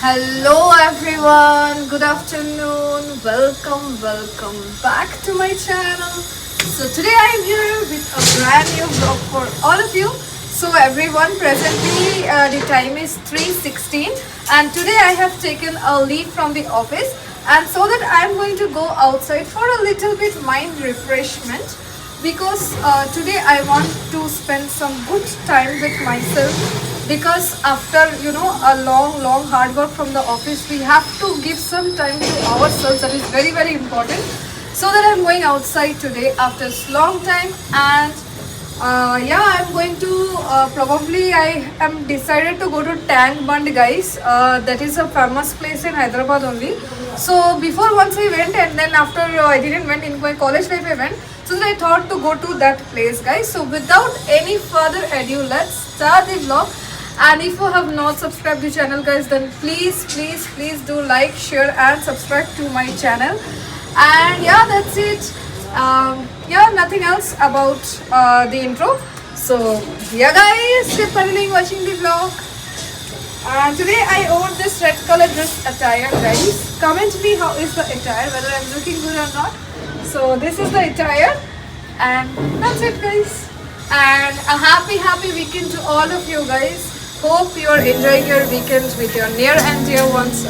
Hello everyone, good afternoon, welcome back to my channel. So today I am here with a brand new vlog for all of you. So everyone, presently the time is 3:16 and today I have taken a leave from the office, and so that I am going to go outside for a little bit mind refreshment, because today I want to spend some good time with myself, because after a long hard work from the office, we have to give some time to ourselves. That is very important. So that I'm going outside today after a long time, and yeah, I'm going to probably I am decided to go to Tank Bund, guys. That is a famous place in Hyderabad only. So before, once I went, and then after I didn't went in my college life I went. So then I thought to go to that place, guys. So without any further ado, let's start the vlog. And if you have not subscribed to the channel, guys, then please do like, share and subscribe to my channel. And yeah, that's it. Yeah, nothing else about the intro. So yeah, guys, keep watching the vlog. And today I own this red color dress attire, guys. Comment me how is the attire, whether I'm looking good or not. So this is the attire, and that's it, guys. And a happy weekend to all of you, guys. Hope you are enjoying your weekend with your near and dear ones.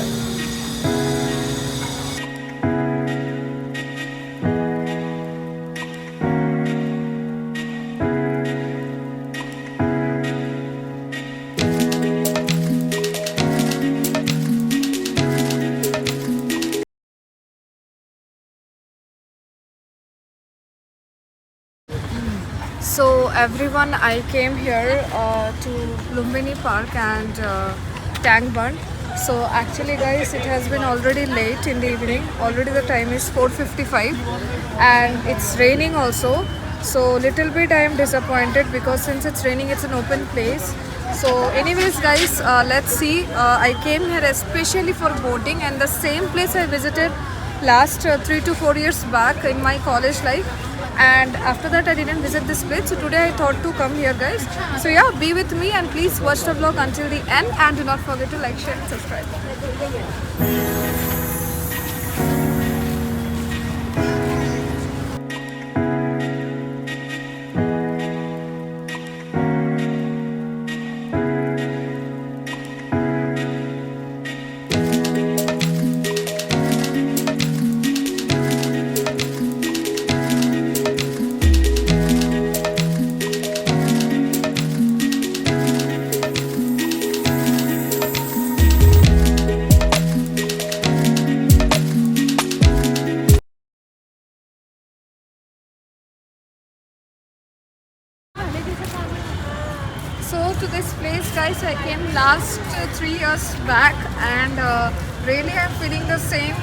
So everyone, I came here to Lumbini Park and Tank Bund. So actually, guys, it has been already late in the evening. Already the time is 4:55 and it's raining also. So little bit I am disappointed, because since it's raining, it's an open place. So anyways, guys, let's see. I came here especially for boating, and the same place I visited last 3 to 4 years back in my college life, and after that I didn't visit this place. So today I thought to come here, guys. So yeah, be with me and please watch the vlog until the end, and do not forget to like, share and subscribe. So to this place, guys, I came last 3 years back, and really I'm feeling the same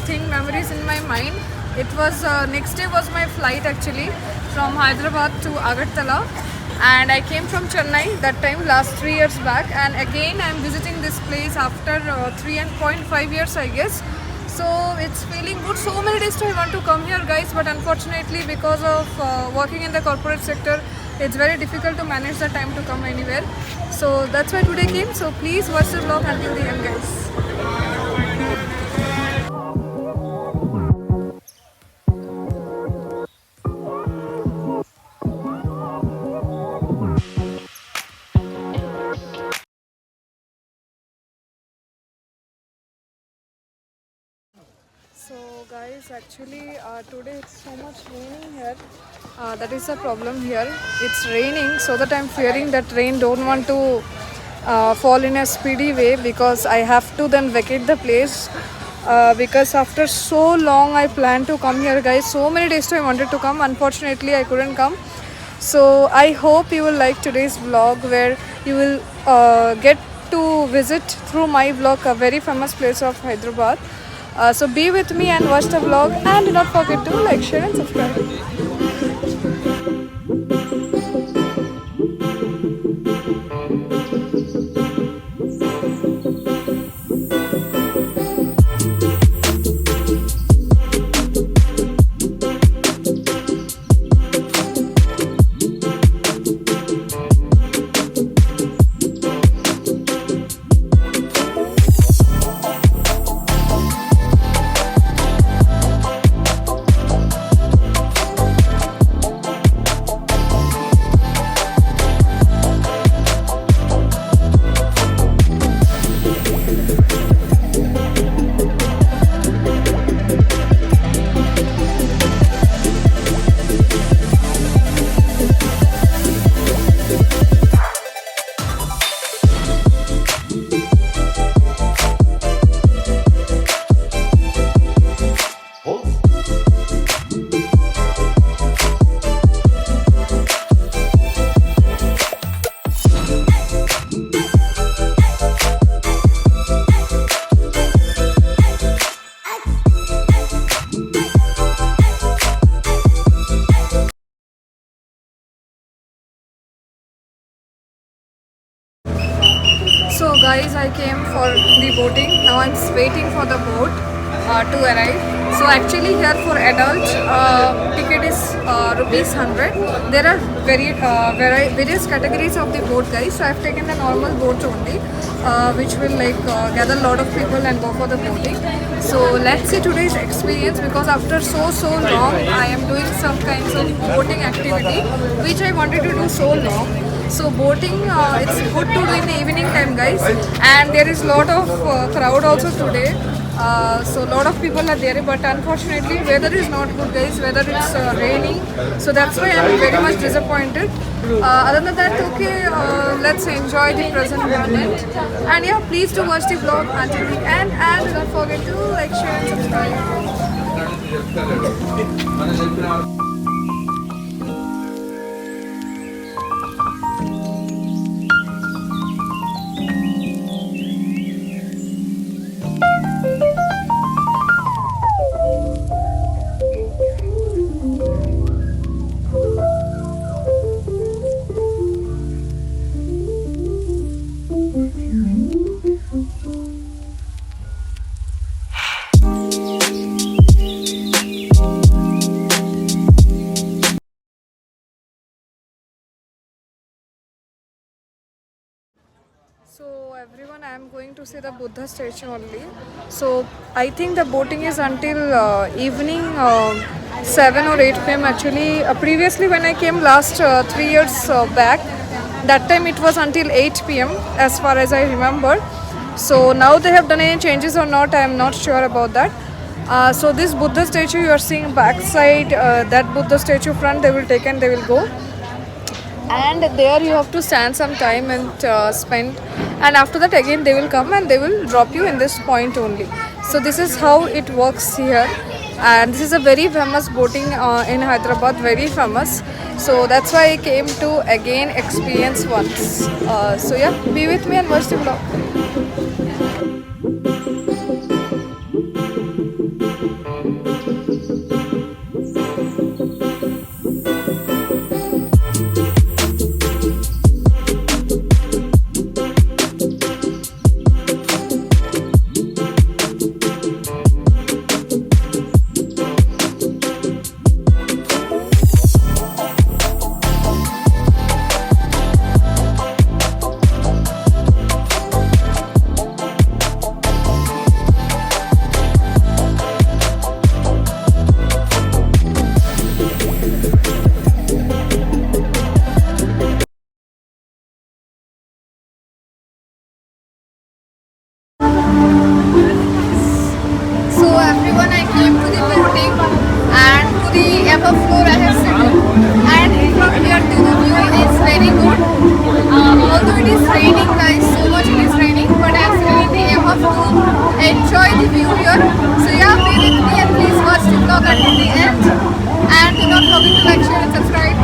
thing, memories in my mind. It was next day was my flight actually from Hyderabad to Agartala, and I came from Chennai that time last 3 years back, and again I'm visiting this place after 3.5 years, I guess. So it's feeling good. So many days I want to come here, guys, but unfortunately because of working in the corporate sector, it's very difficult to manage the time to come anywhere. So that's why today came. So please watch the vlog until the end, guys. So guys, actually today it's so much raining here. That is the problem here. It's raining, so that I'm fearing that rain don't want to fall in a speedy way, because I have to then vacate the place. Because after so long I plan to come here, guys. So many days I wanted to come. Unfortunately, I couldn't come. So I hope you will like today's vlog, where you will get to visit through my vlog a very famous place of Hyderabad. So be with me and watch the vlog, and do not forget to like, share and subscribe. So guys, I came for the boating. Now I'm waiting for the boat to arrive. So actually here for adult ticket is rupees 100. There are various categories of the boat, guys. So I've taken the normal boat only, which will like gather a lot of people and go for the boating. So let's see today's experience, because after so long I am doing some kinds of boating activity which I wanted to do so long. So boating, it's good to do in the evening time, guys, and there is lot of crowd also today. So lot of people are there, but unfortunately weather is not good, guys. Weather is raining, so that's why I'm very much disappointed. Other than that, okay, let's enjoy the present moment. And yeah, please do watch the vlog until the end, and do not forget to like, share and subscribe. So everyone, I am going to see the Buddha statue only. So I think the boating is until evening 7 or 8 p.m. actually. Previously when I came last 3 years back, that time it was until 8 p.m. as far as I remember. So now they have done any changes or not, I am not sure about that. So this Buddha statue you are seeing backside, that Buddha statue front they will take and they will go, and there you have to stand some time and spend, and after that again they will come and they will drop you in this point only. So this is how it works here, and this is a very famous boating in Hyderabad, very famous. So that's why I came to again experience once. So yeah, be with me and watch the vlog. So everyone, I came to the boating and to the upper floor I have sitting, and from here to the view is very good. Although it is raining, guys, so much it is raining, but I am sitting in the upper floor to enjoy the view here. So yeah, be with me and please watch the vlog until the end, and do not forget to like, share and subscribe.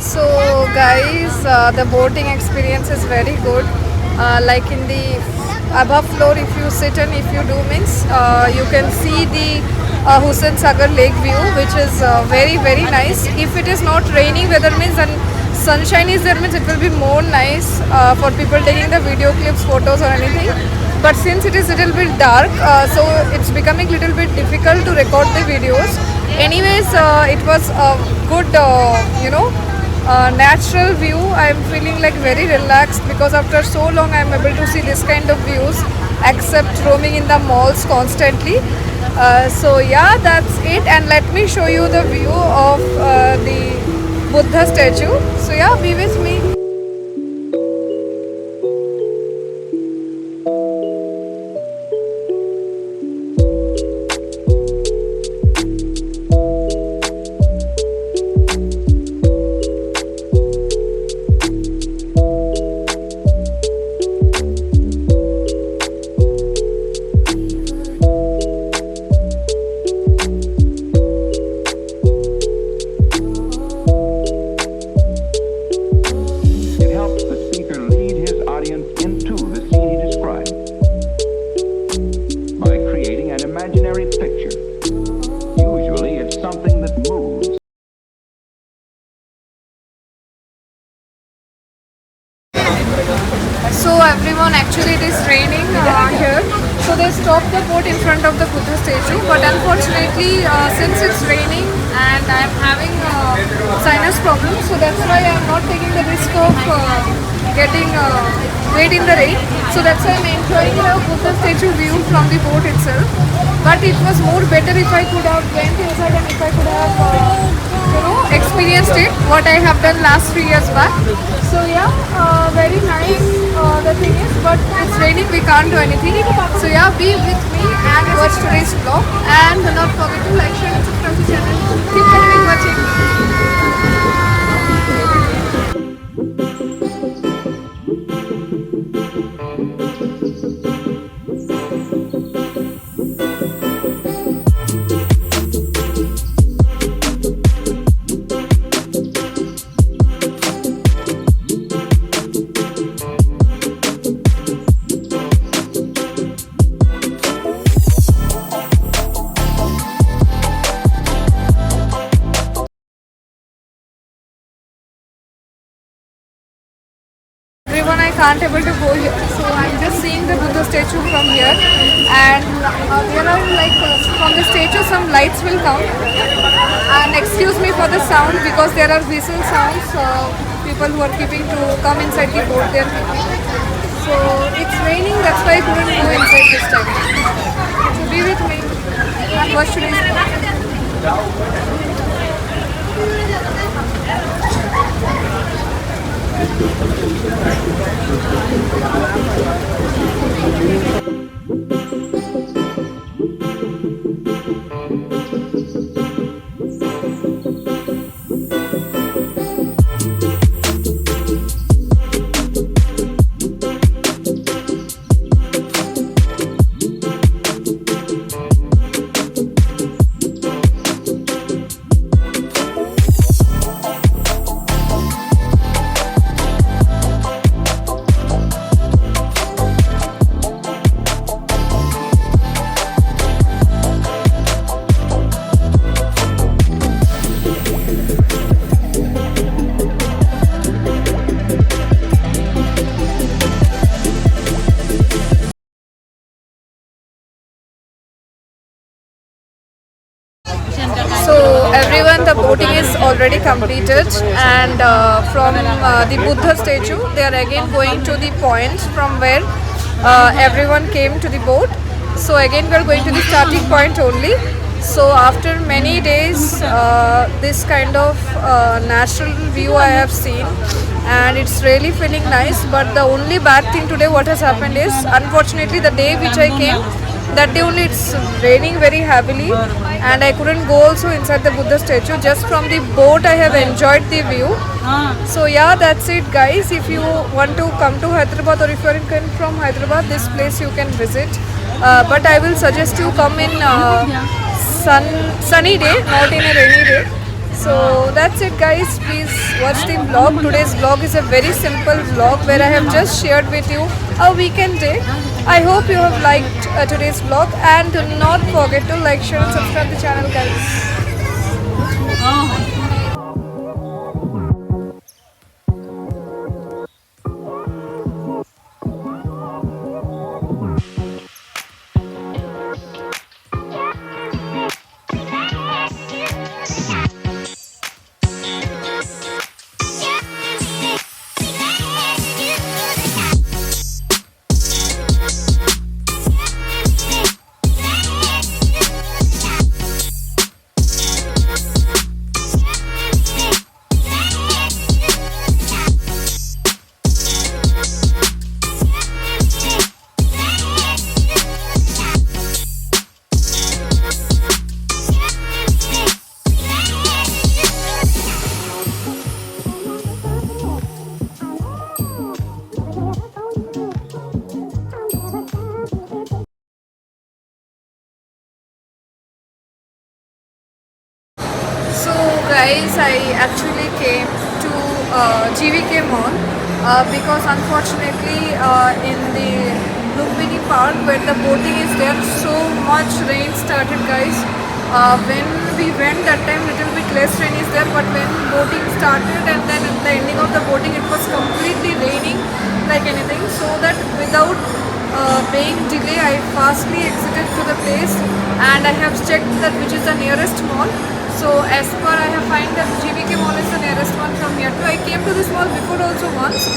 So guys, the boating experience is very good. Like in the above floor. If you sit and if you do means, you can see the Hussain Sagar lake view, which is very nice. If it is not raining weather means and sunshine is there means, it will be more nice for people taking the video clips, photos or anything. But since it is little bit dark, so it's becoming little bit difficult to record the videos. Anyways, it was a good natural view. I'm feeling like very relaxed because after so long I'm able to see this kind of views, except roaming in the malls constantly. So yeah, that's it, and let me show you the view of the Buddha statue. So yeah, be with me. So everyone, actually it is raining here, so they stopped the boat in front of the Buddha statue, but unfortunately since it's raining and I am having sinus problems, so that's why I am not taking the risk of getting wet in the rain. So that's why I'm enjoying the Buddha statue view from the boat itself. But it was more better if I could have went inside and if I could have experienced it, what I have done last 3 years back. So yeah, very nice the thing is, but it's raining, we can't do anything. So yeah, be with me and watch today's vlog, and do not forget to like, share and subscribe to the channel. Keep watching. Everyone, I can't able to go here, so I'm just seeing the Buddha statue from here, and there are like from the statue some lights will come, and excuse me for the sound because there are whistle sounds, people who are keeping to come inside the boat, they are keeping. So it's raining, that's why I couldn't go inside this time. So be with me and watch today's vlog. So everyone, the boating is already completed, and from the Buddha statue they are again going to the point from where everyone came to the boat. So again we are going to the starting point only. So after many days this kind of natural view I have seen, and it's really feeling nice. But the only bad thing today what has happened is, unfortunately the day which I came, that day only it's raining very heavily, and I couldn't go also inside the Buddha statue. Just from the boat I have enjoyed the view. So yeah, that's it guys. If you want to come to Hyderabad, or if you are from Hyderabad, this place you can visit. But I will suggest you come in sunny day, not in a rainy day. So that's it guys, please watch the vlog. Today's vlog is a very simple vlog where I have just shared with you a weekend day. I hope you have liked today's vlog, and do not forget to like, share and subscribe the channel guys. So guys, I actually came to GVK Mall because unfortunately in the Lumpini Park where the boating is there, so much rain started guys. When we went that time little bit less rain is there, but when boating started and then at the ending of the boating it was completely raining like anything, so that without being delay I fastly exited to the place and I have checked that which is the nearest mall. So as per I have find that GVK Mall is the nearest one from here too. I came to this mall before also once.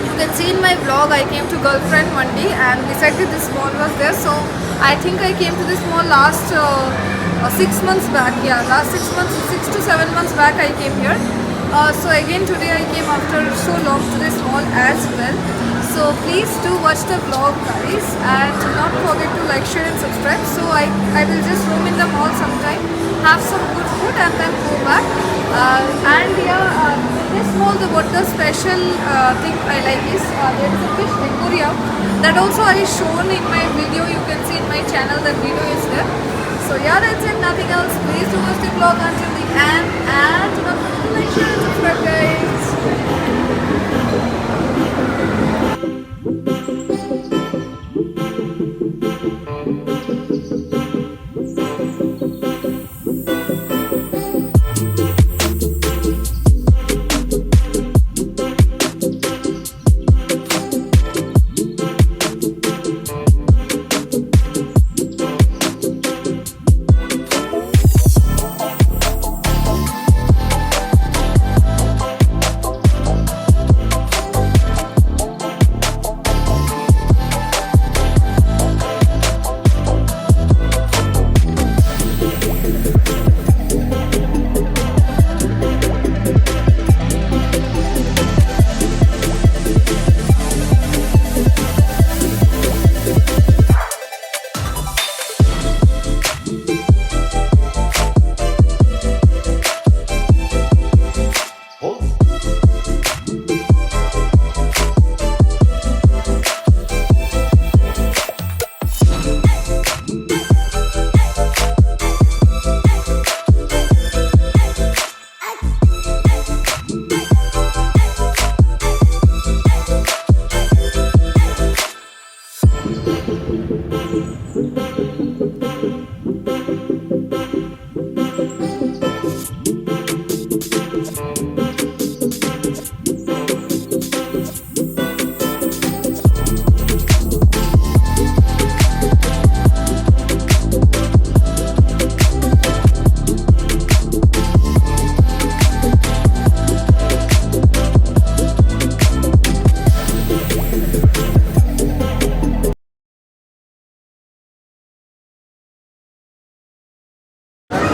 You can see in my vlog I came to Girlfriend one day and beside it this mall was there. So I think I came to this mall last 6 months back. Yeah, last 6 months, 6 to 7 months back I came here. So again today I came after so long to this mall as well. So please do watch the vlog guys and do not forget to like, share and subscribe. So I will just roam in the mall sometime, have some good food and then go back. And yeah, in this mall what the special thing I like is there is a fish aquarium that also I shown in my video. You can see in my channel that video is there. So yeah, that's it, nothing else. Please do watch the vlog until the end and do not forget to like, share and subscribe guys.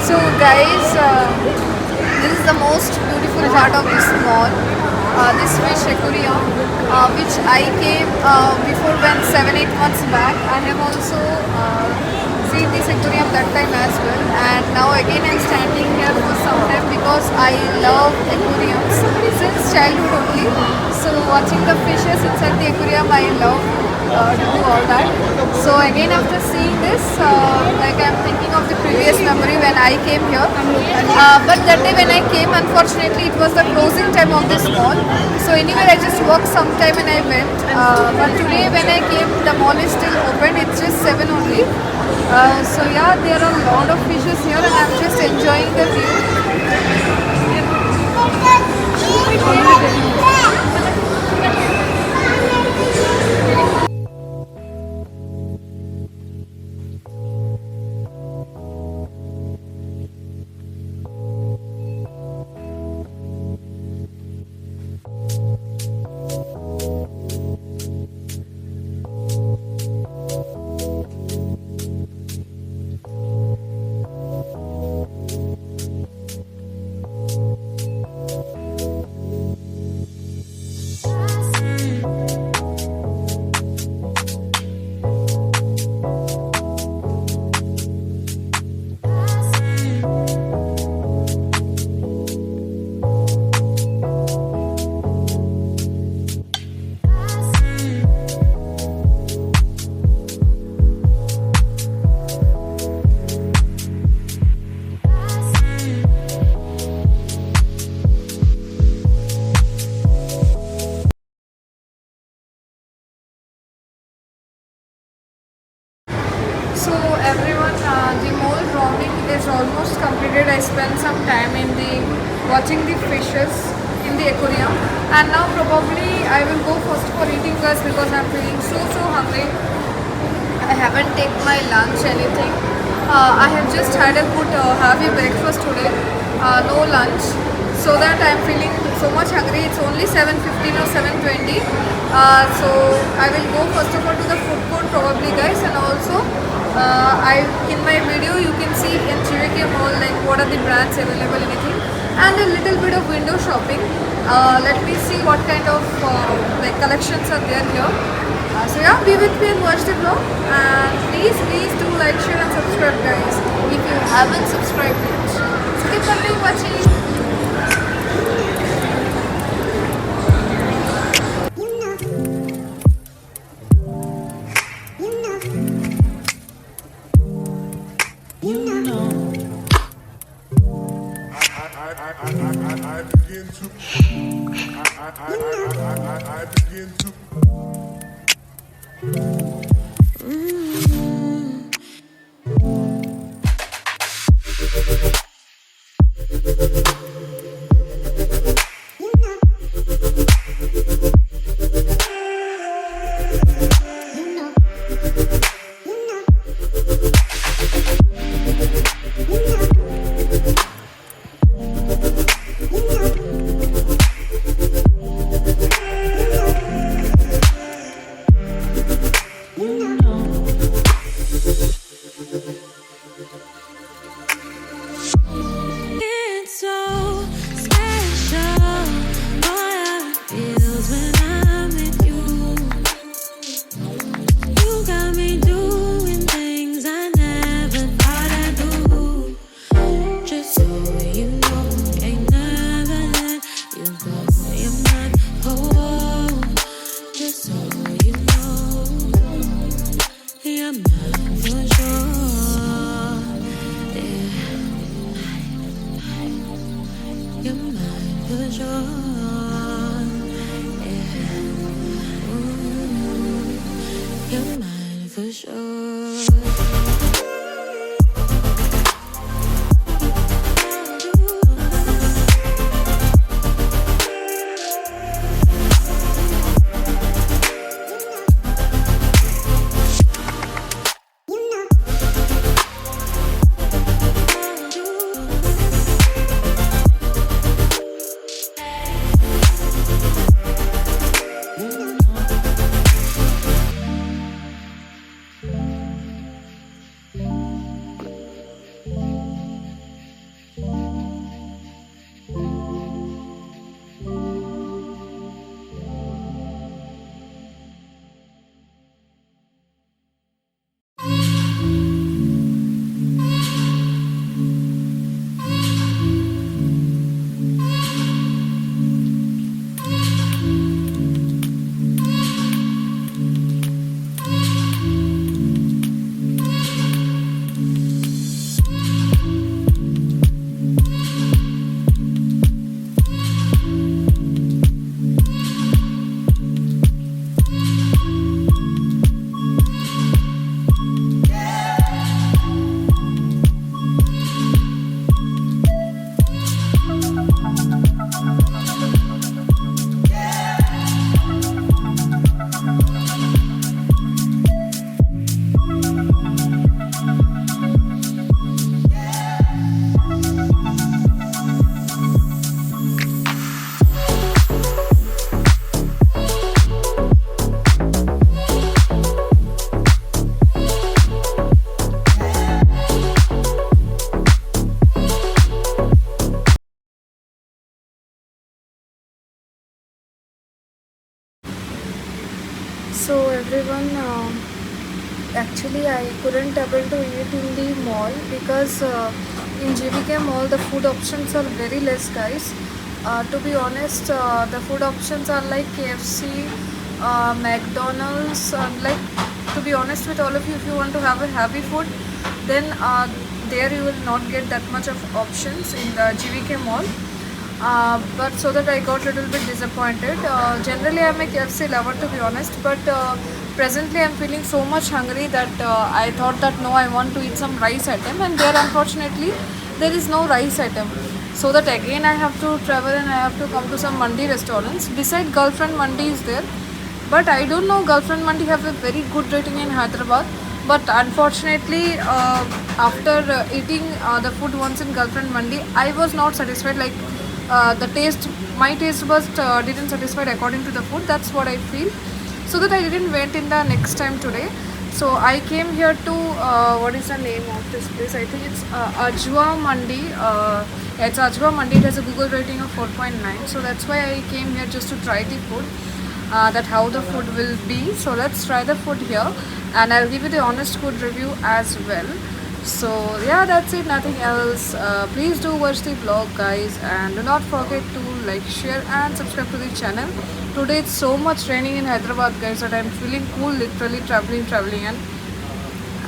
So guys, this is the most beautiful part of this mall, this fish aquarium, which I came before when 7-8 months back. I have also seen this aquarium that time as well, and now again I'm standing here for some time because I love aquariums since childhood only. So watching the fishes inside the aquarium I love. to do all that. So again, after seeing this, like I'm thinking of the previous memory when I came here. But that day when I came, unfortunately, it was the closing time of this mall. So anyway, I just worked some time and I went. But today when I came, the mall is still open. It's just 7 only. So yeah, there are a lot of fishes here and I'm just enjoying the view. So everyone, the mall roaming is almost completed. I spent some time in the watching the fishes in the aquarium, and now probably I will go first for eating first because I'm feeling so hungry. I haven't taken my lunch anything. I have just had a good heavy breakfast today. No lunch, so that I'm feeling so much hungry. It's only 7:15 or 7:20. So I will go first of all to the food court probably, guys, and also. In my video you can see in JK Mall like what are the brands available, anything, and a little bit of window shopping. Let me see what kind of like collections are there here. So yeah, be with me and watch the vlog, and please do like, share and subscribe, guys, if you haven't subscribed yet. So keep on watching. I begin to. You're mine for sure. Yeah. So everyone, actually I couldn't able to eat in the mall because in GVK mall the food options are very less, guys. To be honest, the food options are like KFC, McDonald's, like, to be honest with all of you, if you want to have a heavy food, then there you will not get that much of options in the GVK mall. But so that I got little bit disappointed. Generally, I'm a KFC lover, to be honest, but presently I'm feeling so much hungry that I thought that no, I want to eat some rice item, and there unfortunately there is no rice item. So that again I have to travel and I have to come to some mandi restaurants. Beside Girlfriend Mandi is there, but I don't know, Girlfriend Mandi have a very good rating in Hyderabad. But unfortunately, after eating the food once in Girlfriend Mandi, I was not satisfied. Like the taste, my taste was didn't satisfied according to the food. That's what I feel. So that I didn't went in the next time today. So I came here to what is the name of this place? I think it's Ajwa Mandi. It's Ajwa Mandi. It has a Google rating of 4.9. So that's why I came here just to try the food. That how the food will be. So let's try the food here, and I'll give you the honest food review as well. So yeah, that's it, nothing else. Please do watch the vlog, guys, and do not forget to like, share and subscribe to the channel. Today it's so much raining in Hyderabad, guys, that I'm feeling cool, literally traveling, and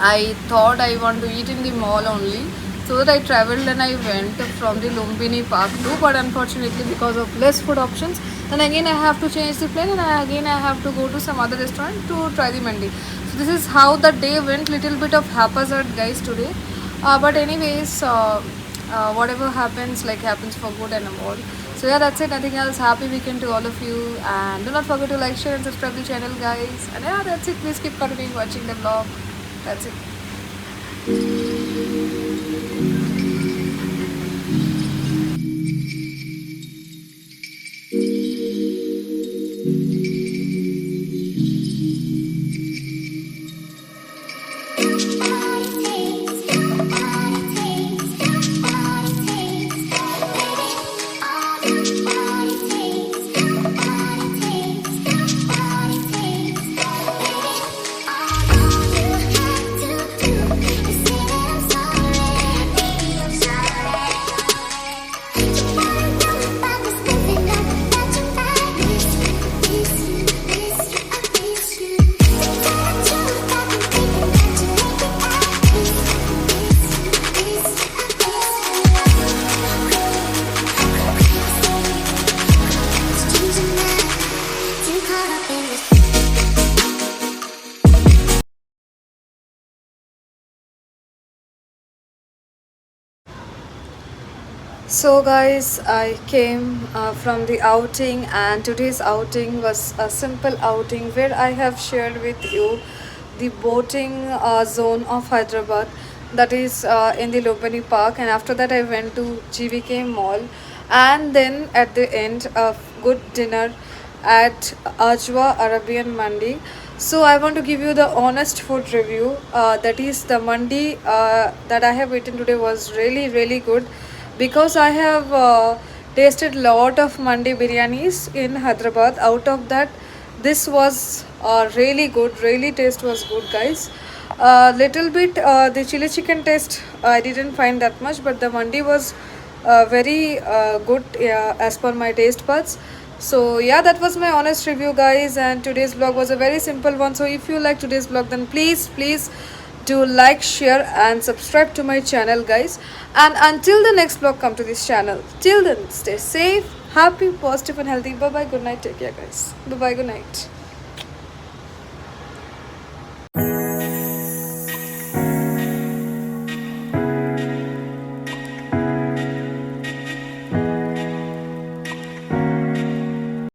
I thought I want to eat in the mall only. So that I traveled and I went from the Lumbini Park too, but unfortunately because of less food options, then again I have to change the plan, and again I have to go to some other restaurant to try the mandi. So this is how the day went, little bit of haphazard, guys, today. But anyways, whatever happens, like, happens for good and all. So yeah, that's it, nothing else. Happy weekend to all of you, and do not forget to like, share and subscribe the channel, guys. And yeah, that's it. Please keep continuing watching the vlog. That's it. So guys, I came from the outing, and today's outing was a simple outing where I have shared with you the boating zone of Hyderabad, that is in the Lumbini Park, and after that I went to GVK Mall, and then at the end of good dinner at Ajwa Arabian Mandi. So I want to give you the honest food review. That is, the mandi that I have eaten today was really good, because I have tasted lot of mandi biryanis in Hyderabad. Out of that, this was really good. Really, taste was good, guys. Little bit the chili chicken taste I didn't find that much, but the mandi was very good as per my taste buds. So yeah, that was my honest review, guys, and today's vlog was a very simple one. So if you like today's vlog, then please do like, share and subscribe to my channel, guys. And until the next vlog come to this channel, till then, stay safe, happy, positive and healthy. Bye bye, good night, take care, guys. Bye bye, good night.